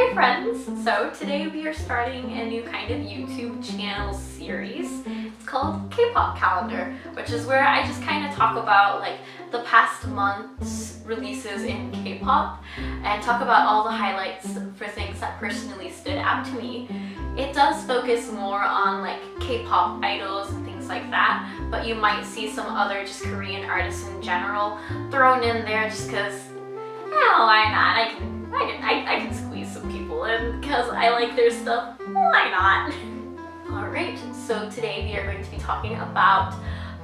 Hi friends! So today we are starting a new kind of YouTube channel series. It's called K-Pop Calendar, which is where I just kind of talk about like the past month's releases in K-pop and talk about all the highlights for things that personally stood out to me. It does focus more on like K-pop idols and things like that, but you might see some other just Korean artists in general thrown in there just because, oh, why not? I can squeeze some people in because I like their stuff. Why not? Alright, so today we are going to be talking about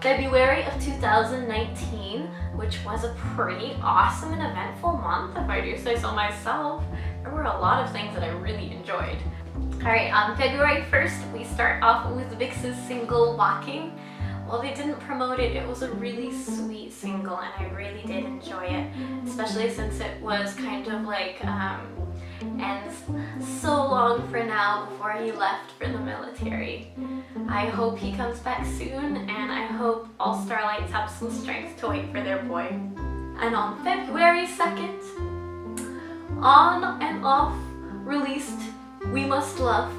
February of 2019, which was a pretty awesome and eventful month, if I do say so myself. There were a lot of things that I really enjoyed. Alright, on February 1st, we start off with VIX's single Walking. While they didn't promote it, it was a really sweet single and I really did enjoy it, especially since it was kind of like ends so long for now before he left for the military. I hope he comes back soon and I hope all Starlights have some strength to wait for their boy. And on February 2nd, On and Off released We Must Love.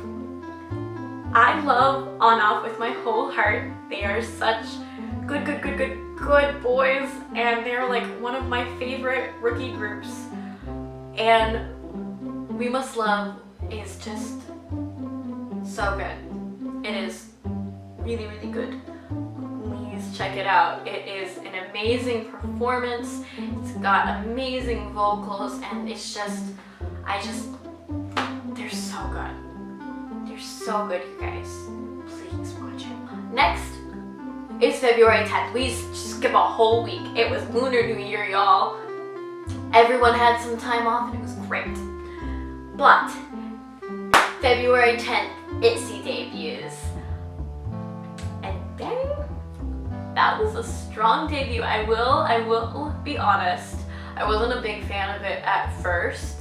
I love On Off with my whole heart. They are such good boys, and they're like one of my favorite rookie groups. And We Must Love is just so good. It is really good. Please check it out. It is an amazing performance. It's got amazing vocals, and it's just, they're so good. They're so good, you guys. Please watch it. Next is February 10th. We skip a whole week. It was Lunar New Year, y'all. Everyone had some time off and it was great. But February 10th, ITZY debuts. And dang, that was a strong debut. I will be honest. I wasn't a big fan of it at first,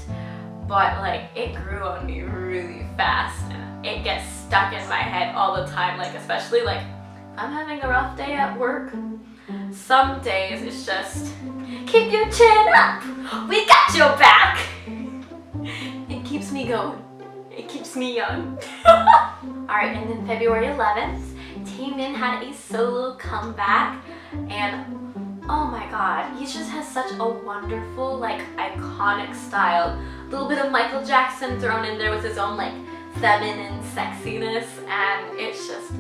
but like it grew on me really fast and it gets stuck in my head all the time, like especially like if I'm having a rough day at work. Some days it's just keep your chin up, we got your back. It keeps me going, it keeps me young. Alright, and then February 11th, Taemin had a solo comeback and oh my god, he just has such a wonderful, like, iconic style. A little bit of Michael Jackson thrown in there with his own, like, feminine sexiness, and it's just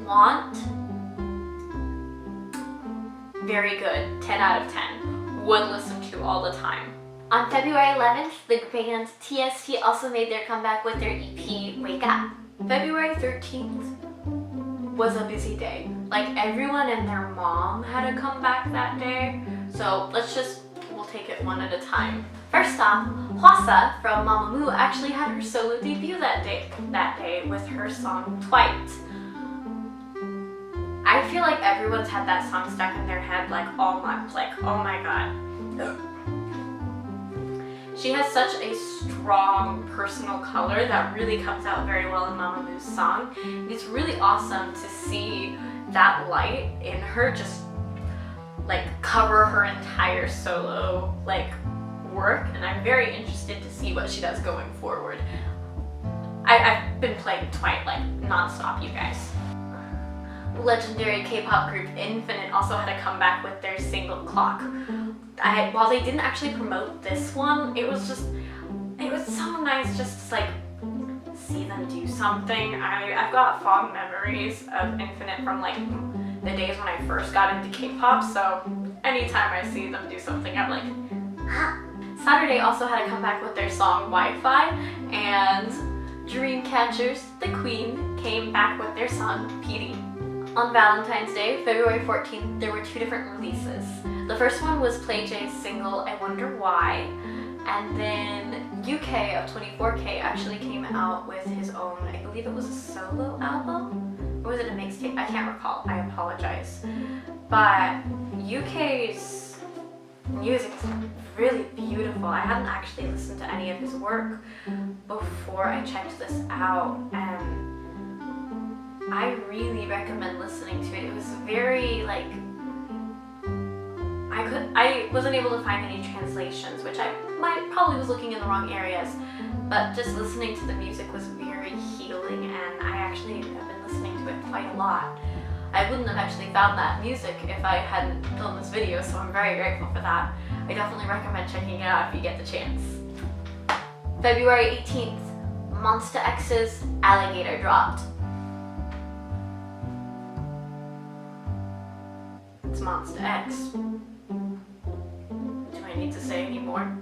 want. Very good. 10 out of 10. Would listen to all the time. On February 11th, the band TST also made their comeback with their EP, Wake Up. February 13th was a busy day. Like everyone and their mom had a comeback that day. So we'll take it one at a time. First off, Hwasa from Mamamoo actually had her solo debut that day with her song Twite. I feel like everyone's had that song stuck in their head like all month, like oh my god. She has such a strong personal color that really comes out very well in Mamamoo's song. It's really awesome to see that light in her just like cover her entire solo like work, and I'm very interested to see what she does going forward. I've been playing Twite like non-stop, you guys. Legendary K-pop group Infinite also had a comeback with their single Clock. While they didn't actually promote this one, it was so nice just to like see them do something. I've got fond memories of Infinite from like the days when I first got into K-pop, so anytime I see them do something, I'm like, ah. Saturday also had a comeback with their song Wi-Fi, and Dreamcatchers, the Queen, came back with their song PD. On Valentine's Day, February 14th, there were two different releases. The first one was Play J's single, I Wonder Why, and then UK of 24K actually came out with his own, I believe it was a solo album, or was it a mixtape? I can't recall, I apologize. But UK's music is really beautiful. I hadn't actually listened to any of his work before I checked this out, and I really recommend listening to it. It was very like, I I wasn't able to find any translations, which I probably was looking in the wrong areas, but just listening to the music was very healing, and I actually have been listening to it quite a lot. I wouldn't have actually found that music if I hadn't filmed this video, so I'm very grateful for that. I definitely recommend checking it out if you get the chance. February 18th, Monsta X's Alligator dropped. It's Monsta X. Do I need to say any more?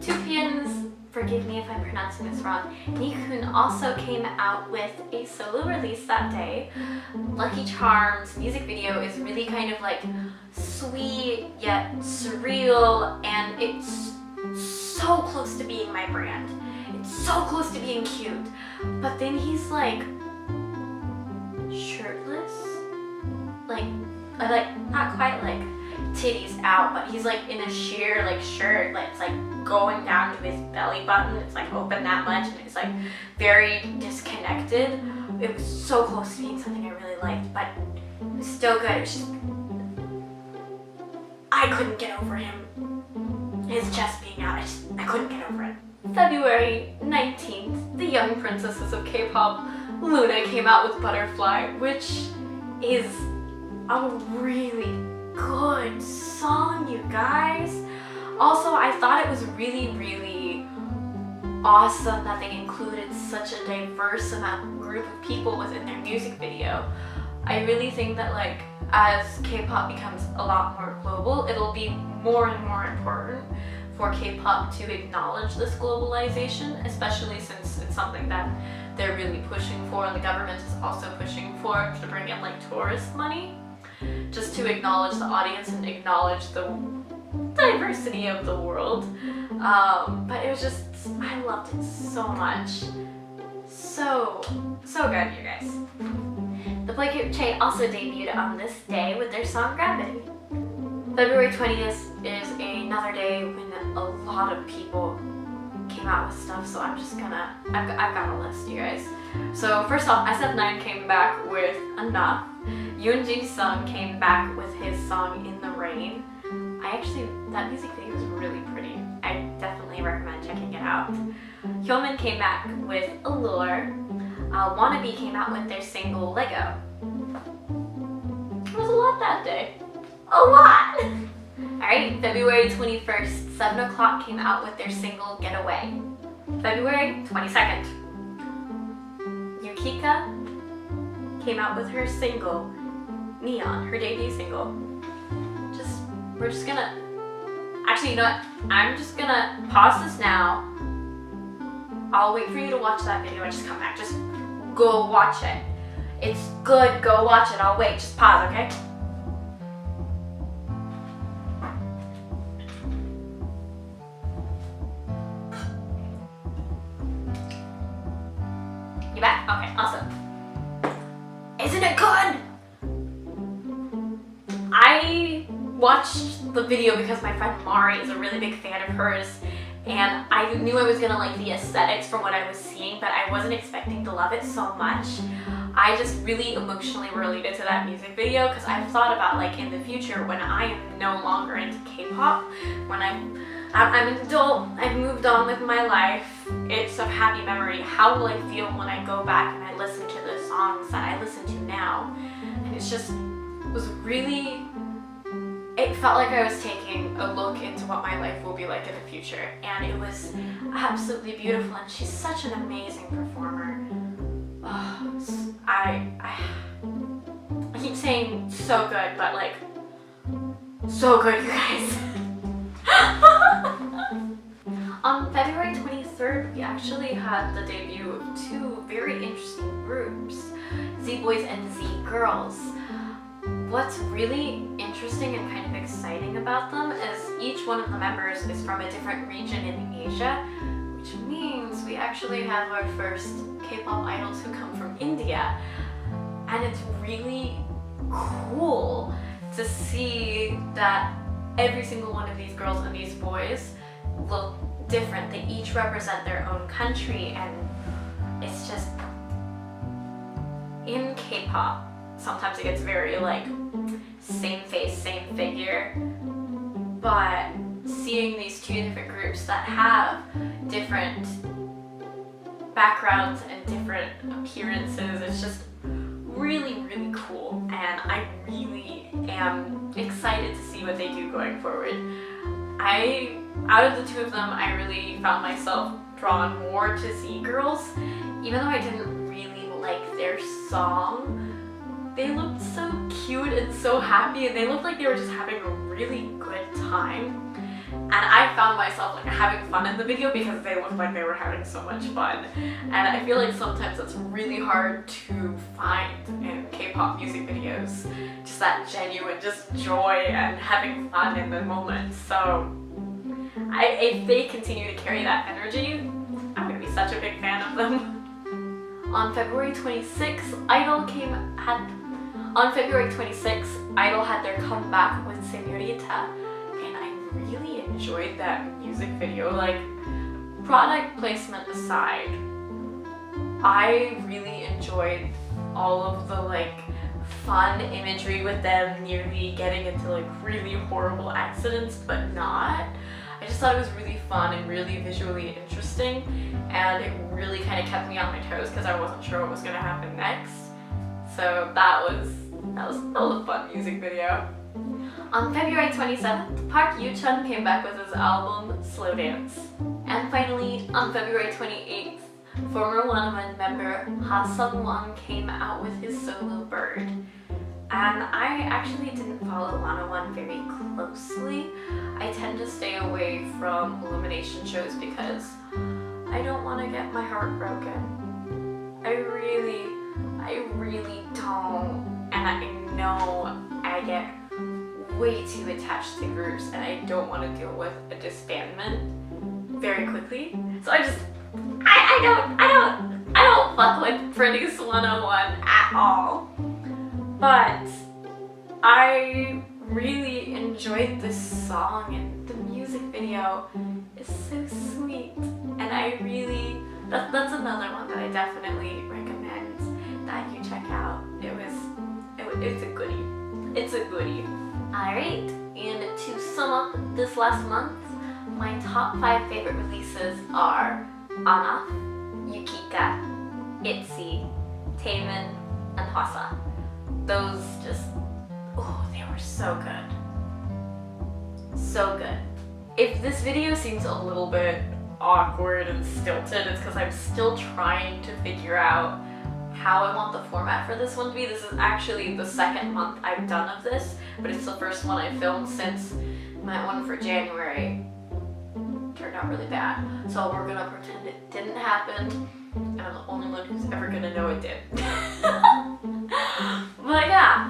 2PM's, forgive me if I'm pronouncing this wrong, Nikon also came out with a solo release that day. Lucky Charms music video is really kind of like sweet yet surreal, and it's so close to being my brand. It's so close to being cute. But then he's like shirtless, like not quite like titties out, but he's like in a sheer like shirt, like it's like going down to his belly button. It's like open that much, and it's like very disconnected. It was so close to being something I really liked, but it was still good. It was just, I couldn't get over him. His chest being out, I couldn't get over it. February 19th, the young princesses of K-pop, Luna, came out with Butterfly, which is a really good song, you guys. Also, I thought it was really, really awesome that they included such a diverse group of people within their music video. I really think that like as K-pop becomes a lot more global, it'll be more and more important for K-pop to acknowledge this globalization, especially since it's something that they're really pushing for, and the government is also pushing for to bring in like tourist money, just to acknowledge the audience and acknowledge the diversity of the world. But it was just, I loved it so much. So good, you guys. The boy group Che also debuted on this day with their song Gravity. February 20th is another day when a lot of people came out with stuff, so I'm just gonna, I've got a list, you guys. So first off, SF9 came back with Enough. Yoon Ji-sung came back with his song In the Rain. That music video is really pretty. I definitely recommend checking it out. Hyomin came back with Allure. wanna.b came out with their single Lego. It was a lot that day. A lot! Alright, February 21st, 7 O'Clock came out with their single Get Away. February 22nd, Yukika came out with her single Neon, her debut single. We're just gonna, actually, you know what? I'm just gonna pause this now. I'll wait for you to watch that video and just come back. Just go watch it. It's good, go watch it. I'll wait, just pause, okay? You back? Okay, awesome. Isn't it good? I watched the video because my friend Mari is a really big fan of hers, and I knew I was gonna like the aesthetics from what I was seeing, but I wasn't expecting to love it so much. I just really emotionally related to that music video because I've thought about like in the future when I am no longer into K-pop, when I'm an adult, I've moved on with my life, it's a happy memory. How will I feel when I go back and I listen to the songs that I listen to now? And it's just, it was really, it felt like I was taking a look into what my life will be like in the future, and it was absolutely beautiful, and she's such an amazing performer. Oh, I keep saying so good, but like, so good, you guys. On February 23rd, we actually had the debut of two very interesting groups, Z-Boys and Z-Girls. What's really interesting and kind of exciting about them is each one of the members is from a different region in Asia, which means we actually have our first K-pop idols who come from India. And it's really cool to see that every single one of these girls and these boys look different. They each represent their own country, and it's just, in K-pop, sometimes it gets very like same face, same figure. but seeing these two different groups that have different backgrounds and different appearances, it's just really, really cool, and I really am excited to see what they do going forward. Out of the two of them, I really found myself drawn more to Z-Girls. Even though I didn't really like their song, they looked so cute and so happy, and they looked like they were just having a really good time. And I found myself like having fun in the video because they looked like they were having so much fun. And I feel like sometimes it's really hard to find in K-pop music videos, just that genuine just joy and having fun in the moment. So if they continue to carry that energy, I'm gonna be such a big fan of them. On February 26th, I-DLE had their comeback with Señorita, and I really enjoyed that music video. Like, product placement aside, I really enjoyed all of the like fun imagery with them nearly getting into like really horrible accidents, but not. I just thought it was really fun and really visually interesting, and it really kind of kept me on my toes because I wasn't sure what was going to happen next. So that was a fun music video. On February 27th, Park Yoo-chun came back with his album Slow Dance. And finally, on February 28th, former wanna.b member Ha Sung-won came out with his solo Bird. And I actually didn't follow wanna.b very closely. I tend to stay away from elimination shows because I don't want to get my heart broken. I really don't. And I know I get way too attached to groups, and I don't want to deal with a disbandment very quickly. So I don't fuck with Produce 101 at all. But I really enjoyed this song, and the music video is so sweet, and that's another one that I definitely recommend that you check out. It's a goodie. It's a goodie. Alright, and to sum up this last month, my top 5 favorite releases are Anna, Yukika, ITZY, Taemin, and Hwasa. Those they were so good. So good. If this video seems a little bit awkward and stilted, it's because I'm still trying to figure out how I want the format for this one to be. This is actually the second month I've done of this, but it's the first one I filmed since my one for January turned out really bad. So we're gonna pretend it didn't happen, and I'm the only one who's ever gonna know it did. But yeah,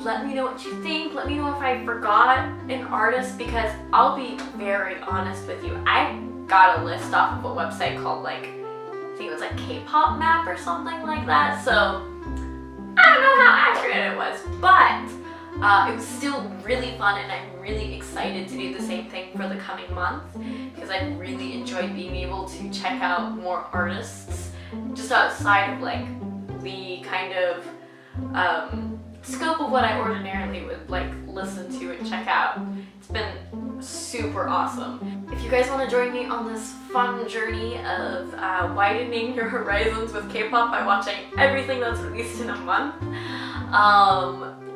let me know what you think. Let me know if I forgot an artist, because I'll be very honest with you. I got a list off of a website called I think it was like Kpop map or something like that. So I don't know how accurate it was, but it was still really fun, and I'm really excited to do the same thing for the coming month, because I really enjoyed being able to check out more artists just outside of the kind of scope of what I ordinarily would listen to and check out. It's been super awesome. If you guys want to join me on this fun journey of widening your horizons with K-pop by watching everything that's released in a month,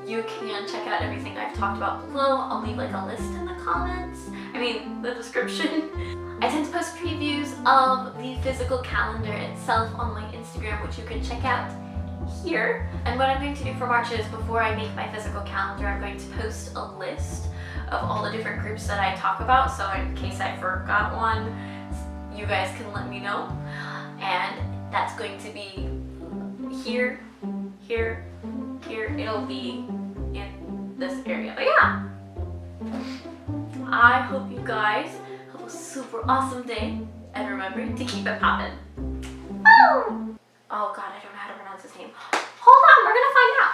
you can check out everything I've talked about below. I'll leave a list in the description. I tend to post previews of the physical calendar itself on my Instagram, which you can check out here. And what I'm going to do for March is, before I make my physical calendar, I'm going to post a list of all the different groups that I talk about, so in case I forgot one, you guys can let me know. And that's going to be here, here, here. It'll be in this area. But yeah, I hope you guys have a super awesome day, and remember to keep it poppin'. Oh god, I don't know how to pronounce his name. Hold on, we're gonna find out.